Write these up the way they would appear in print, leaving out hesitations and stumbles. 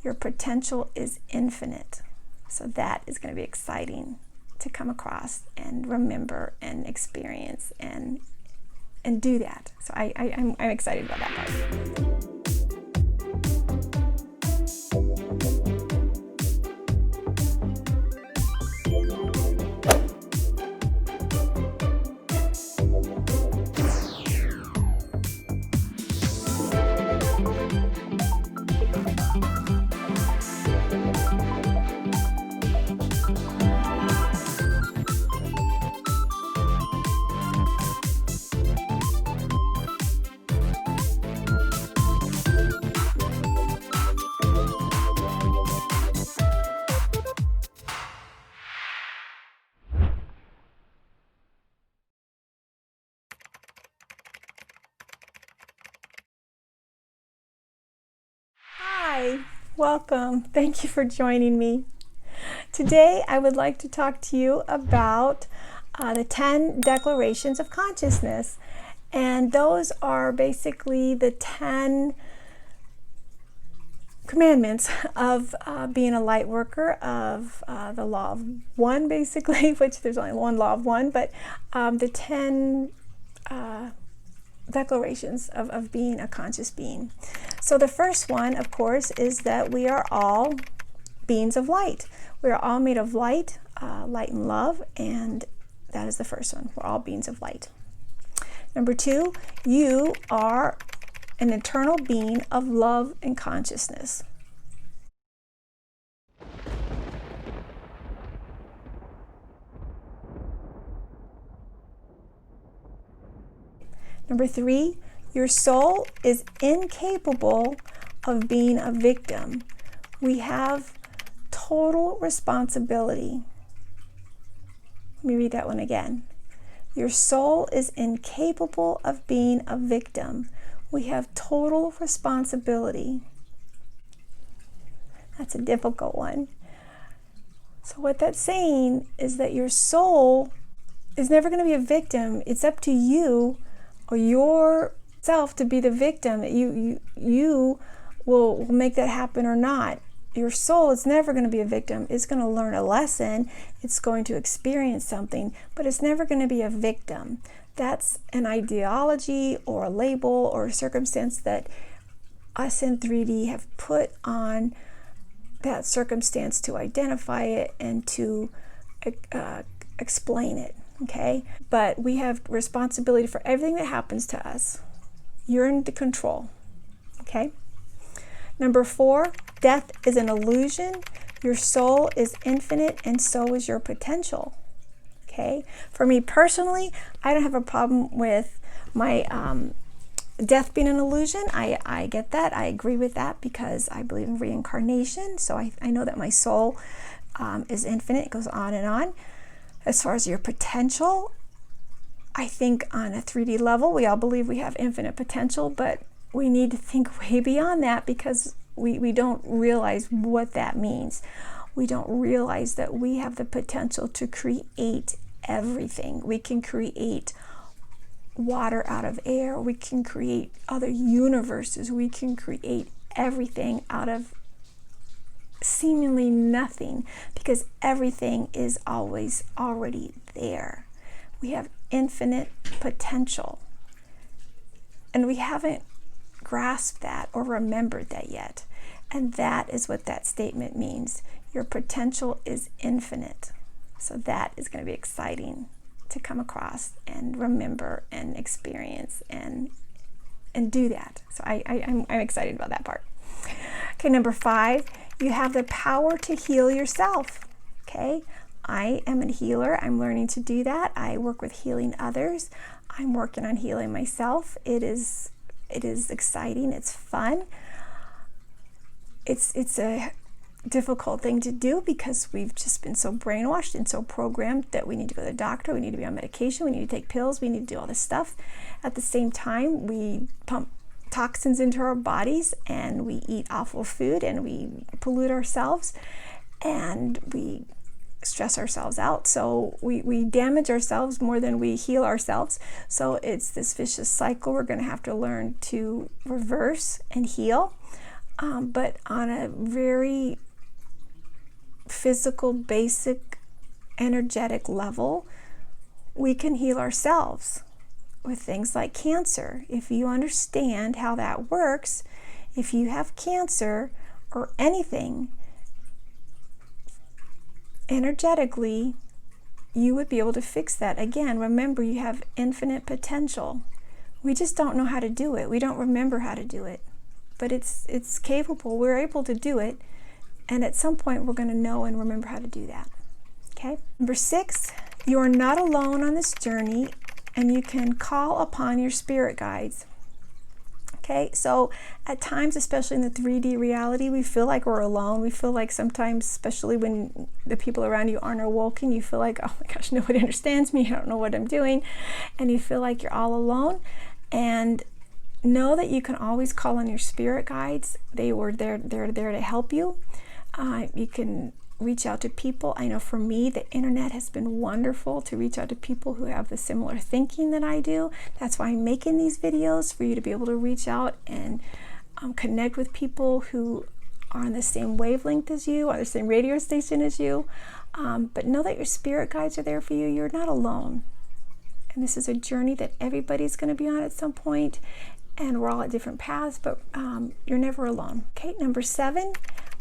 Your potential is infinite. So that is going to be exciting to come across and remember and experience and do that. So I'm excited about that part. Hi, welcome. Thank you for joining me. Today I would like to talk to you about the 10 declarations of consciousness. And those are basically the 10 commandments of being a light worker, of the law of one, basically, which there's only one law of one, but the 10 declarations of being a conscious being. So the first one, of course, is that we are all beings of light. We are all made of light, light and love, and that is the first one. We're all beings of light. Number 2, you are an eternal being of love and consciousness. Number 3, your soul is incapable of being a victim. We have total responsibility. Let me read that one again. Your soul is incapable of being a victim. We have total responsibility. That's a difficult one. So what that's saying is that your soul is never going to be a victim. It's up to you or yourself to be the victim. You will make that happen or not. Your soul is never going to be a victim. It's going to learn a lesson. It's going to experience something, but it's never going to be a victim. That's an ideology or a label or a circumstance that us in 3D have put on that circumstance to identify it and to explain it. Okay, but we have responsibility for everything that happens to us. You're in the control. Okay. Number 4, death is an illusion. Your soul is infinite, and so is your potential. Okay. For me personally, I don't have a problem with my death being an illusion. I get that. I agree with that because I believe in reincarnation. So I know that my soul is infinite. It goes on and on. As far as your potential, I think on a 3D level, we all believe we have infinite potential, but we need to think way beyond that because we don't realize what that means. We don't realize that we have the potential to create everything. We can create water out of air. We can create other universes. We can create everything out of seemingly nothing because everything is always already there. We have infinite potential, and we haven't grasped that or remembered that yet. And that is what that statement means. Your potential is infinite. So that is going to be exciting to come across and remember and experience and do that. So I'm excited about that part. Okay, number 5, you have the power to heal yourself. Okay, I am a healer. I'm learning to do that. I work with healing others. I'm working on healing myself. It is exciting. It's fun. It's a difficult thing to do because we've just been so brainwashed and so programmed that we need to go to the doctor, we need to be on medication, we need to take pills, we need to do all this stuff. At the same time, we pump toxins into our bodies and we eat awful food and we pollute ourselves and we stress ourselves out. So we damage ourselves more than we heal ourselves. So it's this vicious cycle we're going to have to learn to reverse and heal. but on a very physical, basic, energetic level, we can heal ourselves with things like cancer. If you understand how that works, if you have cancer or anything, energetically, you would be able to fix that. Again, remember, you have infinite potential. We just don't know how to do it. We don't remember how to do it. But it's capable. We're able to do it. And at some point, we're going to know and remember how to do that. Okay? Number 6, you are not alone on this journey, and you can call upon your spirit guides. Okay, so at times, especially in the 3D reality, we feel like we're alone. We feel like sometimes, especially when the people around you aren't awoken, you feel like, oh my gosh, nobody understands me. I don't know what I'm doing. And you feel like you're all alone. And know that you can always call on your spirit guides. They're there to help you. You can reach out to people. I know for me, the internet has been wonderful to reach out to people who have the similar thinking that I do. That's why I'm making these videos, for you to be able to reach out and connect with people who are on the same wavelength as you, on the same radio station as you. But know that your spirit guides are there for you. You're not alone. And this is a journey that everybody's going to be on at some point, and we're all at different paths, but you're never alone. Okay, number 7.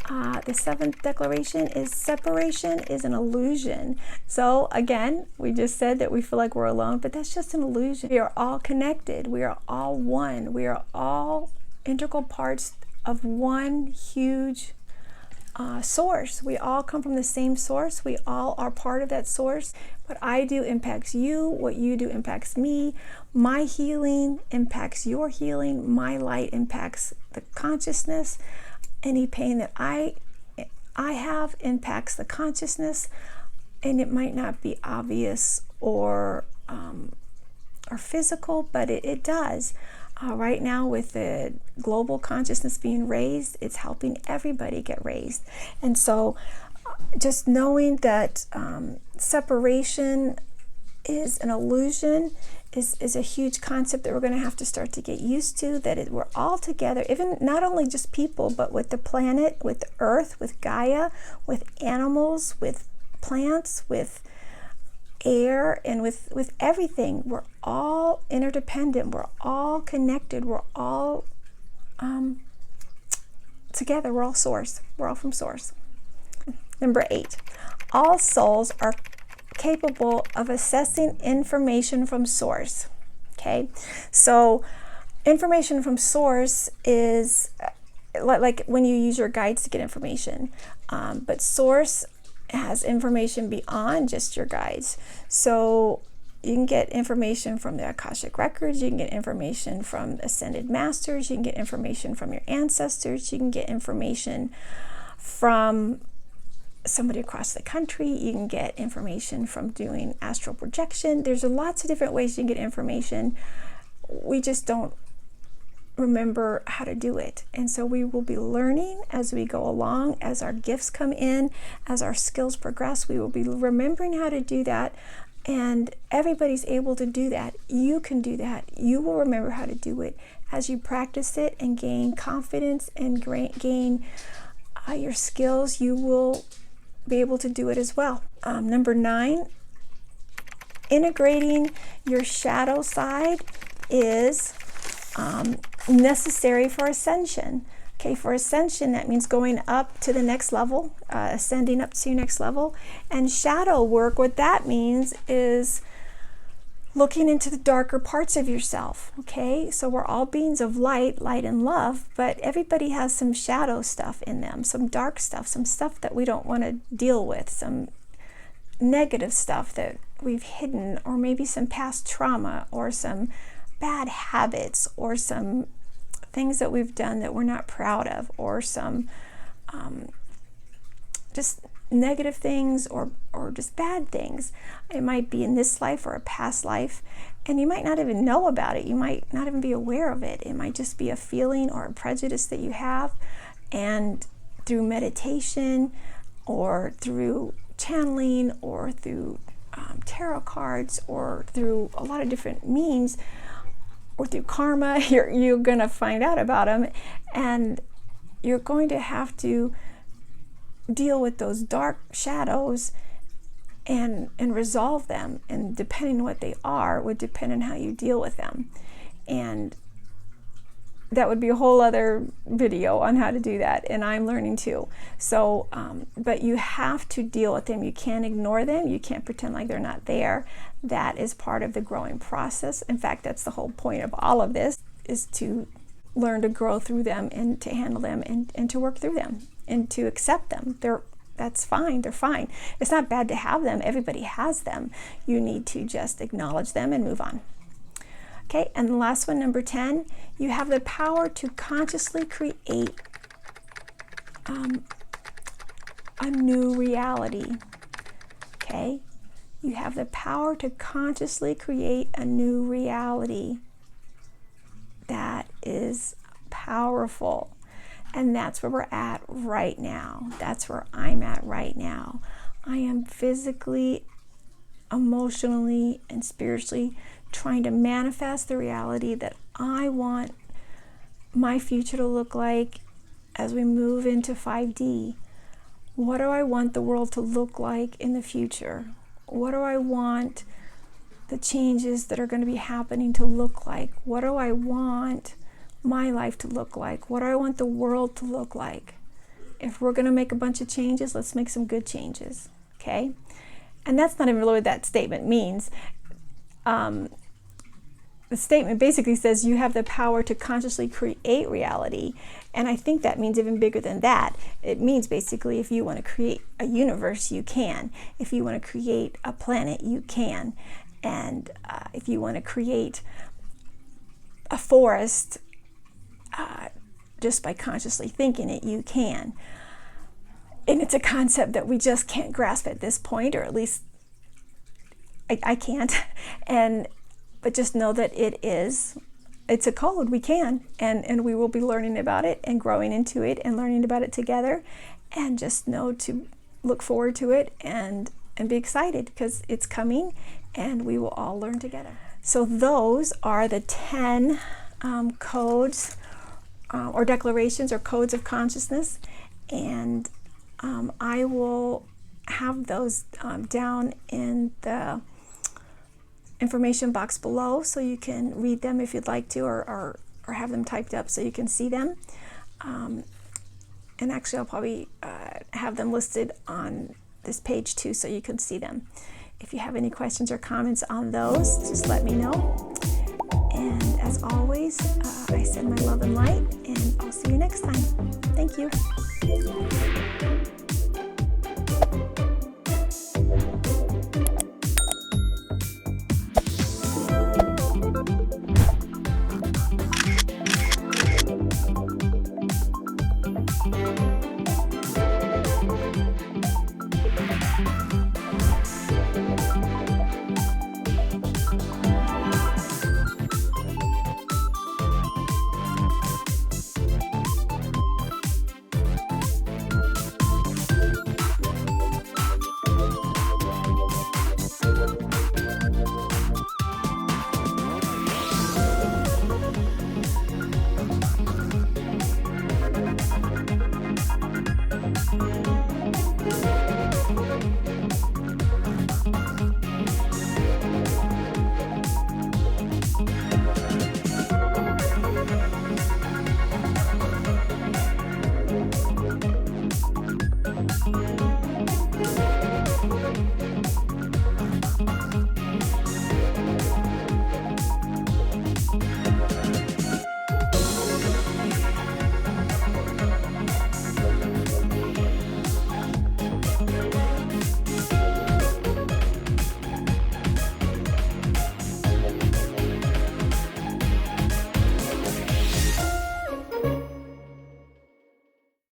The 7th declaration is separation is an illusion. So again, we just said that we feel like we're alone, but that's just an illusion. We are all connected. We are all one. We are all integral parts of one huge source. We all come from the same source. We all are part of that source. What I do impacts you. What you do impacts me. My healing impacts your healing. My light impacts the consciousness. Any pain that I have impacts the consciousness, and it might not be obvious or physical, but it does. Right now, with the global consciousness being raised, it's helping everybody get raised. And so just knowing that separation is an illusion is a huge concept that we're going to have to start to get used to, that we're all together, even not only just people, but with the planet, with the earth, with Gaia, with animals, with plants, with air, and with everything. We're all interdependent. We're all connected. We're all together. We're all source. We're all from source. Number 8, all souls are capable of assessing information from source. Okay, so information from source is like when you use your guides to get information, but source has information beyond just your guides. So you can get information from the Akashic records, you can get information from ascended masters, you can get information from your ancestors, you can get information from somebody across the country, you can get information from doing astral projection. There's lots of different ways you can get information. We just don't remember how to do it. And so we will be learning as we go along, as our gifts come in, as our skills progress, we will be remembering how to do that. And everybody's able to do that. You can do that. You will remember how to do it as you practice it and gain confidence and gain your skills. You will be able to do it as well. Number 9, integrating your shadow side is necessary for ascension. Okay, for ascension, that means going up to the next level, ascending up to your next level. And shadow work, what that means is looking into the darker parts of yourself. Okay, so we're all beings of light, light and love, but everybody has some shadow stuff in them, some dark stuff, some stuff that we don't want to deal with, some negative stuff that we've hidden, or maybe some past trauma, or some bad habits, or some things that we've done that we're not proud of, or some just negative things, or just bad things. It might be in this life or a past life, and you might not even know about it. You might not even be aware of it. It might just be a feeling or a prejudice that you have, and through meditation, or through channeling, or through tarot cards, or through a lot of different means, or through karma, you're gonna find out about them. And you're going to have to deal with those dark shadows and resolve them. And depending on what they are would depend on how you deal with them. And that would be a whole other video on how to do that, and I'm learning too. So, but you have to deal with them. You can't ignore them. You can't pretend like they're not there. That is part of the growing process. In fact, that's the whole point of all of this, is to learn to grow through them and to handle them and to work through them and to accept them. That's fine. They're fine. It's not bad to have them. Everybody has them. You need to just acknowledge them and move on. Okay, and the last one, number 10, you have the power to consciously create a new reality. Okay, you have the power to consciously create a new reality. That is powerful. And that's where we're at right now. That's where I'm at right now. I am physically, emotionally, and spiritually trying to manifest the reality that I want my future to look like as we move into 5D. What do I want the world to look like in the future? What do I want the changes that are going to be happening to look like? What do I want my life to look like? What do I want the world to look like? If we're going to make a bunch of changes, let's make some good changes, okay? And that's not even really what that statement means. The statement basically says you have the power to consciously create reality. And I think that means even bigger than that. It means basically if you want to create a universe, you can. If you want to create a planet, you can. And if you want to create a forest just by consciously thinking it, you can. And it's a concept that we just can't grasp at this point, or at least I can't. But just know that it's a code. We can, and we will be learning about it and growing into it and learning about it together. And just know to look forward to it and be excited, because it's coming and we will all learn together. So those are the 10 codes or declarations or codes of consciousness. And I will have those down in the information box below, so you can read them if you'd like to, or have them typed up so you can see them. And actually I'll probably have them listed on this page too, so you can see them. If you have any questions or comments on those, just let me know. And as always, I send my love and light, and I'll see you next time. Thank you.